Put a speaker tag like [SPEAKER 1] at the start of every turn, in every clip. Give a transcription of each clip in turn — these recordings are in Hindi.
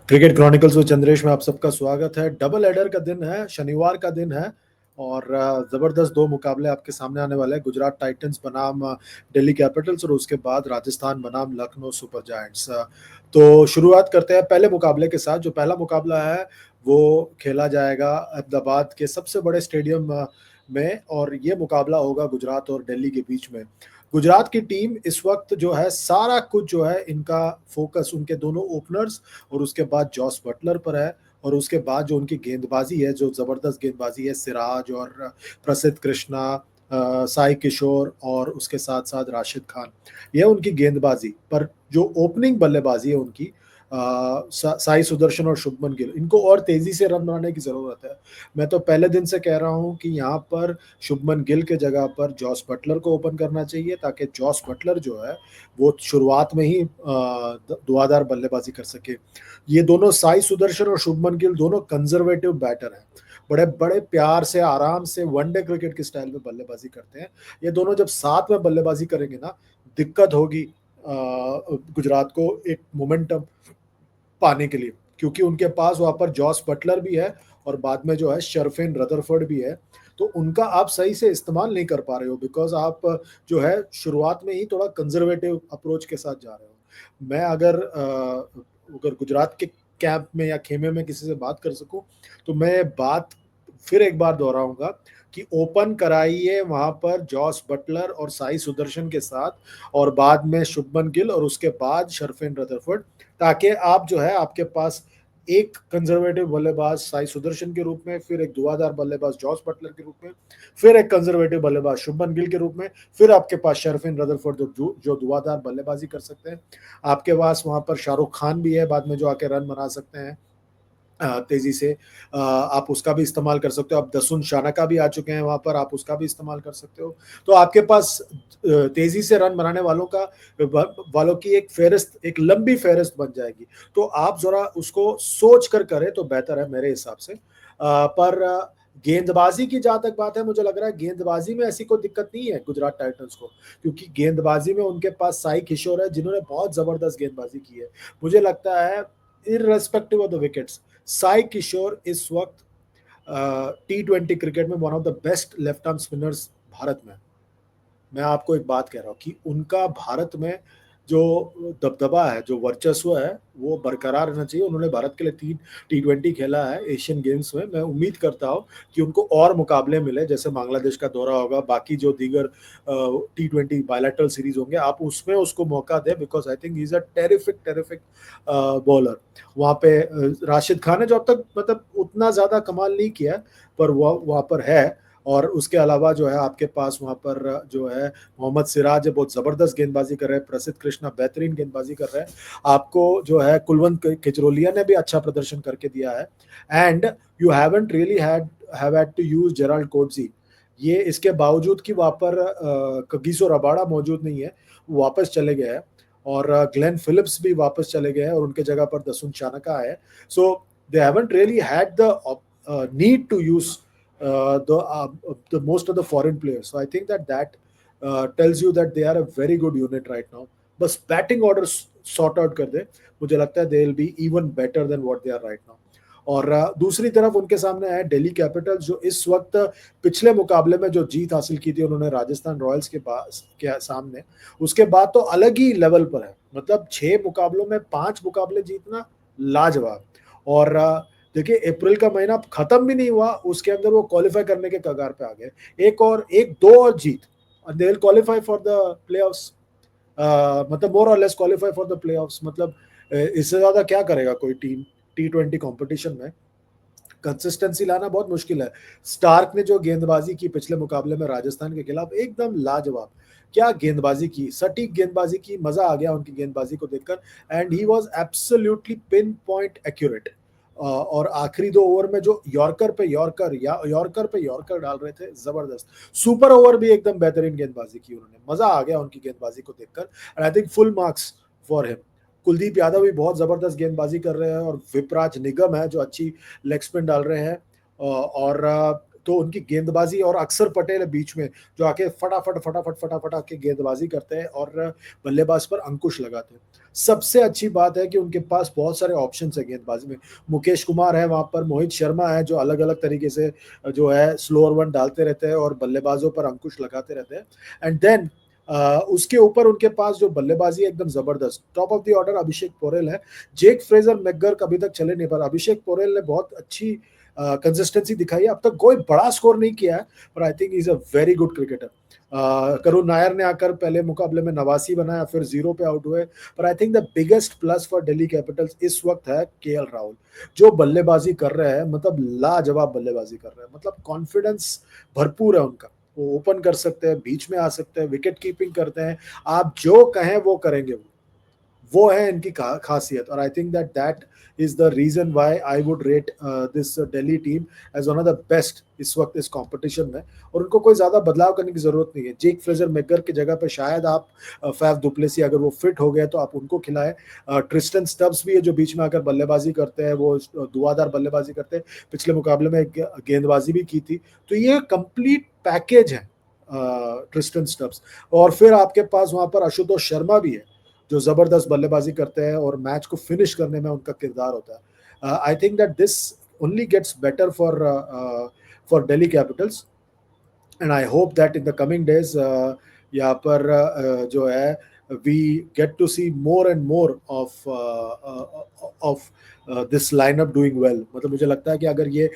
[SPEAKER 1] क्रिकेट क्रॉनिकल्स में चंद्रेश में आप सबका स्वागत है। डबल हेडर का दिन है, शनिवार का दिन है और जबरदस्त दो मुकाबले आपके सामने आने वाले हैं। गुजरात टाइटंस बनाम दिल्ली कैपिटल्स और उसके बाद राजस्थान बनाम लखनऊ सुपर जायंट्स। तो शुरुआत करते हैं पहले मुकाबले के साथ। जो पहला मुकाबला है वो खेला जाएगा अहमदाबाद के सबसे बड़े स्टेडियम में और ये मुकाबला होगा गुजरात और दिल्ली के बीच में। गुजरात की टीम इस वक्त जो है सारा कुछ जो है इनका फोकस उनके दोनों ओपनर्स और उसके बाद जॉस बटलर पर है और उसके बाद जो उनकी गेंदबाजी है, जो जबरदस्त गेंदबाजी है, सिराज और प्रसिद्ध कृष्णा, साई किशोर और उसके साथ साथ राशिद खान, ये उनकी गेंदबाजी पर जो ओपनिंग बल्लेबाजी है उनकी साई सुदर्शन और शुभमन गिल, इनको और तेजी से रन बनाने की जरूरत है। मैं तो पहले दिन से कह रहा हूं कि यहाँ पर शुभमन गिल के जगह पर जॉस बटलर को ओपन करना चाहिए ताकि जॉस बटलर जो है वो शुरुआत में ही धुआंधार बल्लेबाजी कर सके। ये दोनों साई सुदर्शन और शुभमन गिल दोनों कंजर्वेटिव बैटर हैं, बड़े बड़े प्यार से आराम से वनडे क्रिकेट के स्टाइल में बल्लेबाजी करते हैं। ये दोनों जब साथ में बल्लेबाजी करेंगे ना, दिक्कत होगी गुजरात को एक मोमेंटम पाने के लिए, क्योंकि उनके पास वहां पर जॉस बटलर भी है और बाद में जो है शर्फेन रदरफोर्ड भी है। तो उनका आप सही से इस्तेमाल नहीं कर पा रहे हो बिकॉज आप जो है शुरुआत में ही थोड़ा कंजर्वेटिव अप्रोच के साथ जा रहे हो। मैं अगर गुजरात के कैंप में या खेमे में किसी से बात कर सकूं तो मैं बात फिर एक बार दोहराऊंगा कि ओपन कराइए वहां पर जॉस बटलर और साई सुदर्शन के साथ और बाद में शुभमन गिल और उसके बाद शर्फेन रदरफोर्ड, ताकि आप जो है आपके पास एक कंजर्वेटिव बल्लेबाज साई सुदर्शन के रूप में, फिर एक धुआंधार बल्लेबाज जॉस बटलर के रूप में, फिर एक कंजर्वेटिव बल्लेबाज शुभमन गिल के रूप में, फिर आपके पास शर्फिन रदरफोर्ड जो धुआंधार बल्लेबाजी कर सकते हैं। आपके पास वहां पर शाहरुख खान भी है बाद में जो आके रन बना सकते हैं तेजी से। आप उसका भी इस्तेमाल कर सकते हो। आप दसुन शानका भी आ चुके हैं वहां पर, आप उसका भी इस्तेमाल कर सकते हो। तो आपके पास तेजी से रन बनाने वालों की एक फेहरिस्त, एक लंबी फेहरिस्त बन जाएगी। तो आप जरा उसको सोच कर करें तो बेहतर है मेरे हिसाब से। पर गेंदबाजी की जहां तक बात है, मुझे लग रहा है गेंदबाजी में ऐसी कोई दिक्कत नहीं है गुजरात टाइटंस को, क्योंकि गेंदबाजी में उनके पास साई किशोर है जिन्होंने बहुत जबरदस्त गेंदबाजी की है। मुझे लगता है irrespective of the wickets, Sai Kishore इस वक्त T20 क्रिकेट में one of the best left arm spinners Bharat में। मैं आपको एक बात कह रहा हूँ कि उनका भारत में जो दबदबा है, जो वर्चस्व है, वो बरकरार रहना चाहिए। उन्होंने भारत के लिए 3 T20 खेला है एशियन गेम्स में। मैं उम्मीद करता हूँ कि उनको और मुकाबले मिले, जैसे बांग्लादेश का दौरा होगा, बाकी जो दीगर T20 बायलैटरल सीरीज होंगे, आप उसमें उसको मौका दें because I think he is a terrific bowler. वहाँ पे राशिद खान है जो अब तक मतलब उतना ज्यादा कमाल नहीं किया पर वो वहाँ पर है। और उसके अलावा जो है आपके पास वहां पर जो है मोहम्मद सिराज है, बहुत जबरदस्त गेंदबाजी कर रहे हैं। प्रसिद्ध कृष्णा बेहतरीन गेंदबाजी कर रहे हैं। आपको जो है कुलवंत किजरोलिया ने भी अच्छा प्रदर्शन करके दिया है। And you haven't really have had to use Gerald Coetzee. ये इसके बावजूद कि वहां पर कगिसो रबाड़ा मौजूद नहीं है, वो वापस चले गए हैं और ग्लेन फिलिप्स भी वापस चले गए हैं और उनके जगह पर दसुन चानका है। So they haven't really had the need to use the most of the foreign players. So I think that tells you that they are a very good unit right now. बस बैटिंग ऑर्डर सॉर्ट आउट कर दे, मुझे लगता है they will be even better than what they are right now. और दूसरी तरफ उनके सामने है दिल्ली कैपिटल्स, जो इस वक्त पिछले मुकाबले में जो जीत हासिल की थी उन्होंने राजस्थान रॉयल्स के सामने, उसके बाद तो अलग ही लेवल पर है। मतलब 6 मुकाबलों में 5 मुकाबले जीतना लाजवाब। और देखिए अप्रैल का महीना खत्म भी नहीं हुआ, उसके अंदर वो क्वालिफाई करने के कगार पे आ गए। एक दो और जीत they will qualify for the playoffs. मतलब more or less qualify for the playoffs. मतलब इससे ज्यादा क्या करेगा कोई टीम T20 कंपटीशन में। कंसिस्टेंसी लाना बहुत मुश्किल है। स्टार्क ने जो गेंदबाजी की पिछले मुकाबले में राजस्थान के खिलाफ, एकदम लाजवाब। क्या गेंदबाजी की, सटीक गेंदबाजी की, मजा आ गया उनकी गेंदबाजी को देखकर। And he was absolutely pin point accurate. और आखिरी 2 ओवर में जो यॉर्कर पे यॉर्कर डाल रहे थे, जबरदस्त। सुपर ओवर भी एकदम बेहतरीन गेंदबाजी की उन्होंने, मजा आ गया उनकी गेंदबाजी को देखकर। And I think full marks for him. Kuldeep Yadav भी बहुत जबरदस्त गेंदबाजी कर रहे हैं और विपराज निगम है जो अच्छी लेग स्पिन डाल रहे हैं। और तो उनकी गेंदबाजी, और अक्षर पटेल है बीच में जो आके फटाफट फटाफट फटाफट आके गेंदबाजी करते हैं और बल्लेबाज पर अंकुश लगाते हैं। सबसे अच्छी बात है कि उनके पास बहुत सारे ऑप्शन है गेंदबाजी में। मुकेश कुमार है वहां पर, मोहित शर्मा है जो अलग अलग तरीके से जो है स्लोअर वन डालते रहते हैं और बल्लेबाजों पर अंकुश लगाते रहते हैं। एंड देन उसके ऊपर उनके पास जो बल्लेबाजी है एकदम जबरदस्त, टॉप ऑफ द ऑर्डर अभिषेक पोरेल है। जेक फ्रेजर मैकगर्क अभी तक चले नहीं, पर अभिषेक पोरेल ने बहुत अच्छी कंसिस्टेंसी दिखाई है। अब तक कोई बड़ा स्कोर नहीं किया है, पर I think is a very good cricketer. Karun Nair ने आकर पहले मुकाबले में 89 बनाया, फिर 0 पे आउट हुए। पर I think the biggest plus for Delhi Capitals इस वक्त है केएल राहुल, जो बल्लेबाजी कर रहे हैं, मतलब लाजवाब बल्लेबाजी कर रहे हैं, मतलब कॉन्फिडेंस भरपूर है उनका। वो ओपन कर सकते हैं, बीच में आ सकते हैं, विकेट कीपिंग करते हैं, आप जो कहें वो करेंगे। वो है इनकी खासियत, और I think that that is the reason why I would rate this Delhi team as one of the best इस वक्त इस कंपटीशन में। और उनको कोई ज्यादा बदलाव करने की जरूरत नहीं है। जेक फ्रेजर मैकगर की जगह पे शायद आप फैफ दुप्लेसी, अगर वो फिट हो गए तो आप उनको खिलाएं। ट्रिस्टन स्टब्स भी है जो बीच में आकर बल्लेबाजी करते हैं, वो दुआदार बल्लेबाजी करते हैं, पिछले मुकाबले में गेंदबाजी भी की थी। तो ये कंप्लीट पैकेज है ट्रिस्टन स्टब्स। और फिर आपके पास वहां पर आशुतोष शर्मा भी है जो जबरदस्त बल्लेबाजी करते हैं और मैच को फिनिश करने में उनका किरदार होता है। I think that this only gets better for Delhi Capitals, and I hope that in the coming days यहाँ पर जो है we get to see more and more of this lineup doing well. मतलब मुझे लगता है कि अगर ये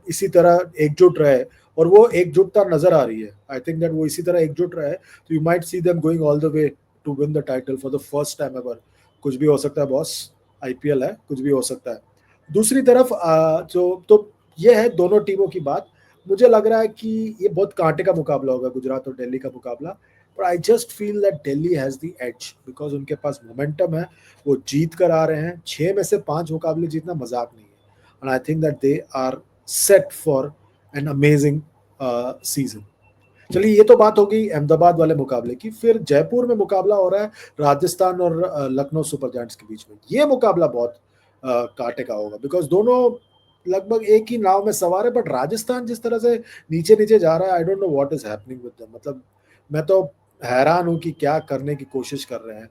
[SPEAKER 1] इसी तरह एकजुट रहे, और वो एकजुटता नजर आ रही है, आई थिंक दैट वो इसी तरह एकजुट रहे, तो you might see them going all the way to win the title for the first time ever. कुछ भी हो सकता है बॉस, आईपीएल है, कुछ भी हो सकता है। दूसरी तरफ जो तो ये है दोनों टीमों की बात। मुझे लग रहा है कि ये बहुत कांटे का मुकाबला होगा, गुजरात और दिल्ली का मुकाबला। पर I just feel that Delhi has the edge, because उनके पास मोमेंटम है, वो जीत कर आ रहे हैं। 6 में से 5 मुकाबले जीतना मजाक नहीं है, and I think that they are set for an amazing season. चलिए, ये तो बात हो गई अहमदाबाद वाले मुकाबले की। फिर जयपुर में मुकाबला हो रहा है राजस्थान और लखनऊ सुपर जायंट्स के बीच में। ये मुकाबला बहुत कांटे का होगा, बिकॉज दोनों लगभग एक ही नाव में सवार है। बट राजस्थान जिस तरह से नीचे नीचे जा रहा है, I don't know what is happening with them. मतलब मैं तो हैरान हूं कि क्या करने की कोशिश कर रहे हैं।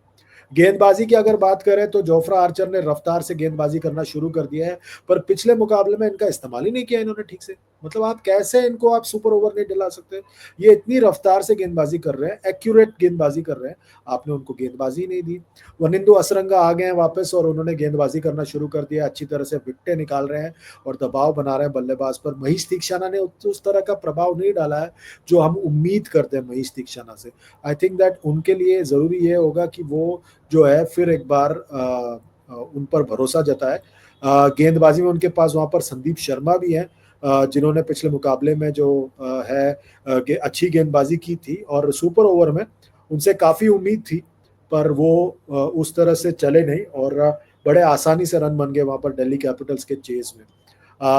[SPEAKER 1] गेंदबाजी की अगर बात करें तो जोफ्रा आर्चर ने रफ्तार से गेंदबाजी करना शुरू कर दिया है, पर पिछले मुकाबले में इनका इस्तेमाल ही नहीं किया इन्होंने ठीक से। मतलब आप कैसे इनको आप सुपर ओवर नहीं दिला सकते। ये इतनी रफ्तार से गेंदबाजी कर रहे हैं, एक्यूरेट गेंदबाजी कर रहे हैं, आपने उनको गेंदबाजी नहीं दी। वनिंदु असरंगा आ गए हैं वापस और उन्होंने गेंदबाजी करना शुरू कर दिया, अच्छी तरह से विकेटें निकाल रहे हैं और दबाव बना रहे हैं बल्लेबाज पर। महीश दीक्षाना ने उस तरह का प्रभाव नहीं डाला है जो हम उम्मीद करते हैं महीश दीक्षाना से। आई थिंक दैट उनके लिए जरूरी ये होगा कि वो जो है फिर एक बार उन पर भरोसा जताए। गेंदबाजी में उनके पास वहां पर संदीप शर्मा भी हैं, जिन्होंने पिछले मुकाबले में जो है अच्छी गेंदबाजी की थी, और सुपर ओवर में उनसे काफी उम्मीद थी, पर वो उस तरह से चले नहीं और बड़े आसानी से रन बन गए वहां पर दिल्ली कैपिटल्स के चेस में।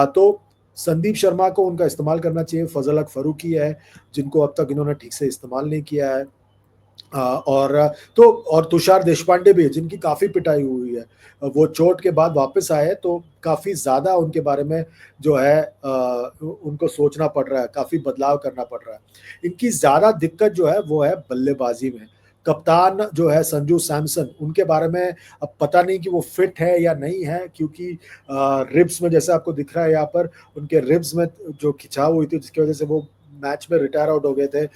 [SPEAKER 1] तो संदीप शर्मा को उनका इस्तेमाल करना चाहिए। फजल हक फरूकी है जिनको अब तक इन्होंने ठीक से इस्तेमाल नहीं किया है। और तुषार देशपांडे भी है जिनकी काफी पिटाई हुई है। वो चोट के बाद वापस आए तो काफी ज्यादा उनके बारे में जो है उनको सोचना पड़ रहा है, काफी बदलाव करना पड़ रहा है। इनकी ज्यादा दिक्कत जो है वो है बल्लेबाजी में। कप्तान जो है संजू सैमसन, उनके बारे में अब पता नहीं कि वो फिट है या नहीं है, क्योंकि रिब्स में जैसे आपको दिख रहा है यहाँ पर उनके रिब्स में जो खिंचाव हुई थी जिसकी वजह से वो मैच में रिटायर आउट हो गए थे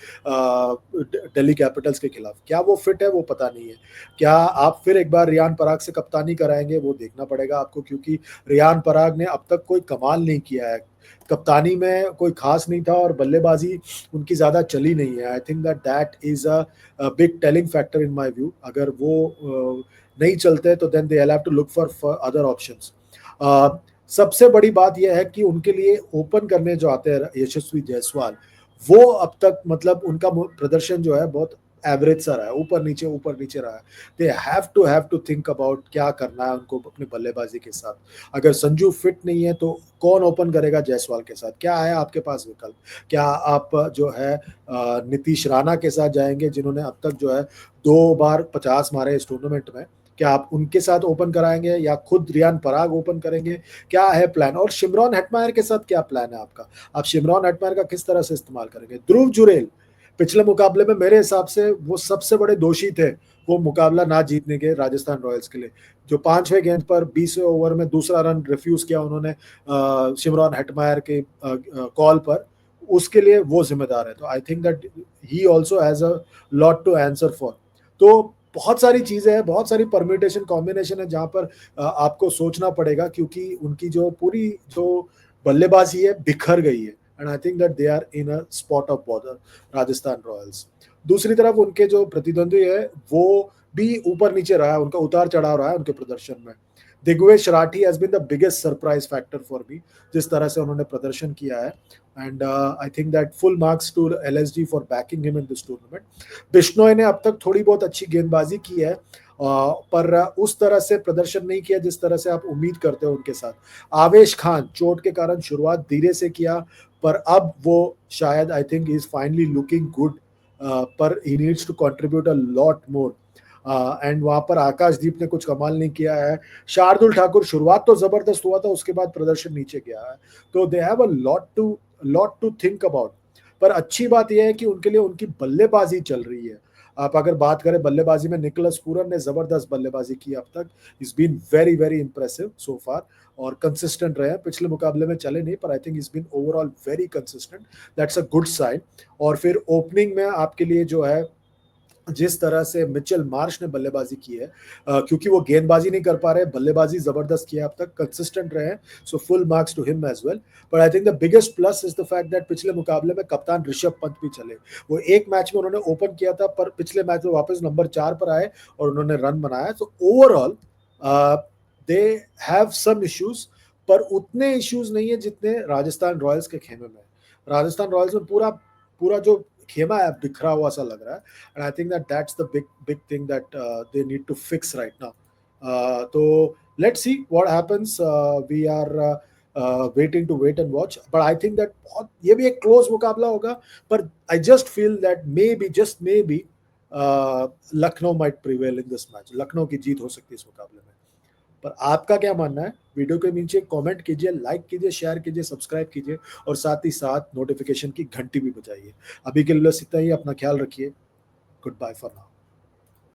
[SPEAKER 1] दिल्ली कैपिटल्स के खिलाफ। क्या वो फिट है वो पता नहीं है। क्या आप फिर एक बार रियान पराग से कप्तानी कराएंगे वो देखना पड़ेगा आपको, क्योंकि रियान पराग ने अब तक कोई कमाल नहीं किया है। कप्तानी में कोई खास नहीं था और बल्लेबाजी उनकी ज्यादा चली नहीं है। I think that that is a big telling factor in my view. अगर वो नहीं चलते तो then they have to look for other options. सबसे बड़ी बात यह है कि उनके लिए ओपन करने जो आते हैं यशस्वी जायसवाल, वो अब तक मतलब उनका प्रदर्शन जो है बहुत एवरेज सा रहा है, ऊपर नीचे रहा है। They have to think about क्या करना है उनको अपनी बल्लेबाजी के साथ। अगर संजू फिट नहीं है तो कौन ओपन करेगा जायसवाल के साथ? क्या है आपके पास विकल्प? क्या आप जो है नीतीश राणा के साथ जाएंगे जिन्होंने अब तक जो है 2 बार 50 मारे इस टूर्नामेंट में? क्या आप उनके साथ ओपन कराएंगे या खुद रियान पराग ओपन करेंगे? क्या है प्लान? और शिमरॉन हेटमायर के साथ क्या प्लान है आपका? आप शिमरॉन हेटमायर का किस तरह से इस्तेमाल करेंगे? ध्रुव जुरेल पिछले मुकाबले में मेरे हिसाब से वो सबसे बड़े दोषी थे वो मुकाबला ना जीतने के राजस्थान रॉयल्स के लिए। जो 5वें गेंद पर 20वें ओवर में दूसरा रन रिफ्यूज किया उन्होंने शिमरॉन हेटमायर के कॉल पर, उसके लिए वो जिम्मेदार है। तो I think that he also has a lot to answer for. तो बहुत सारी चीजें हैं, बहुत सारी परम्यूटेशन कॉम्बिनेशन है जहां पर आपको सोचना पड़ेगा, क्योंकि उनकी जो पूरी जो बल्लेबाजी है बिखर गई है। And I think that they are in a spot of bother, Rajasthan Royals. दूसरी तरफ उनके जो प्रतिद्वंदी है वो भी ऊपर नीचे रहा है, उनका उतार चढ़ाव रहा है उनके प्रदर्शन में। Digvesh Rathi has been the biggest surprise factor for me, जिस तरह से उन्होंने प्रदर्शन किया है। And I think that full marks to LSG for backing him in this tournament. Bishnoi ने अब तक थोड़ी बहुत अच्छी गेंदबाजी की है, पर उस तरह से प्रदर्शन नहीं किया जिस तरह से आप उम्मीद करते हो उनके साथ। आवेश खान चोट के कारण शुरुआत धीरे से किया, पर अब वो शायद I think is finally looking good, पर he needs to contribute a lot more. And वहां पर आकाशदीप ने कुछ कमाल नहीं किया है। शार्दुल ठाकुर शुरुआत तो जबरदस्त हुआ था, उसके बाद प्रदर्शन नीचे गया है। तो they have a lot to think about. पर अच्छी बात यह है कि उनके लिए उनकी बल्लेबाजी चल रही है। आप अगर बात करें बल्लेबाजी में, निकोलस पूरन ने जबरदस्त बल्लेबाजी की अब तक। Is been very very impressive so far, और कंसिस्टेंट रहे हैं। पिछले मुकाबले में चले नहीं, पर I think is been overall very consistent. That's a good sign. और फिर ओपनिंग में आपके लिए जो है, जिस तरह से मिचेल मार्श ने बल्लेबाजी की है, क्योंकि वो गेंदबाजी नहीं कर पा रहे, बल्लेबाजी जबरदस्त की है अब तक, कंसिस्टेंट रहे हैं। So full marks to him as well. But I think the biggest plus is the fact that पिछले मुकाबले में कप्तान ऋषभ पंत भी चले। वो एक मैच में उन्होंने ओपन किया था, पर पिछले मैच में वापस नंबर 4 पर आए और उन्होंने रन बनाया। तो overall they have some issues, पर उतने इश्यूज नहीं है जितने राजस्थान रॉयल्स के खेमे में। राजस्थान रॉयल्स में पूरा पूरा जो खेमा है बिखरा हुआ सा लग रहा है। And I think that that's the big thing that they need to fix right now. तो let's see what happens. We are waiting to wait and watch, but I think that बहुत ये भी एक क्लोज मुकाबला होगा। पर I just feel that maybe, just maybe, Lucknow might prevail in this match. Lucknow की जीत हो सकती है इस मुकाबले में। पर आपका क्या मानना है? वीडियो के नीचे कमेंट कीजिए, लाइक कीजिए, शेयर कीजिए, सब्सक्राइब कीजिए, और साथ ही साथ नोटिफिकेशन की घंटी भी बजाइए। अभी के लिए बस इतना ही। अपना ख्याल रखिए। Goodbye for now.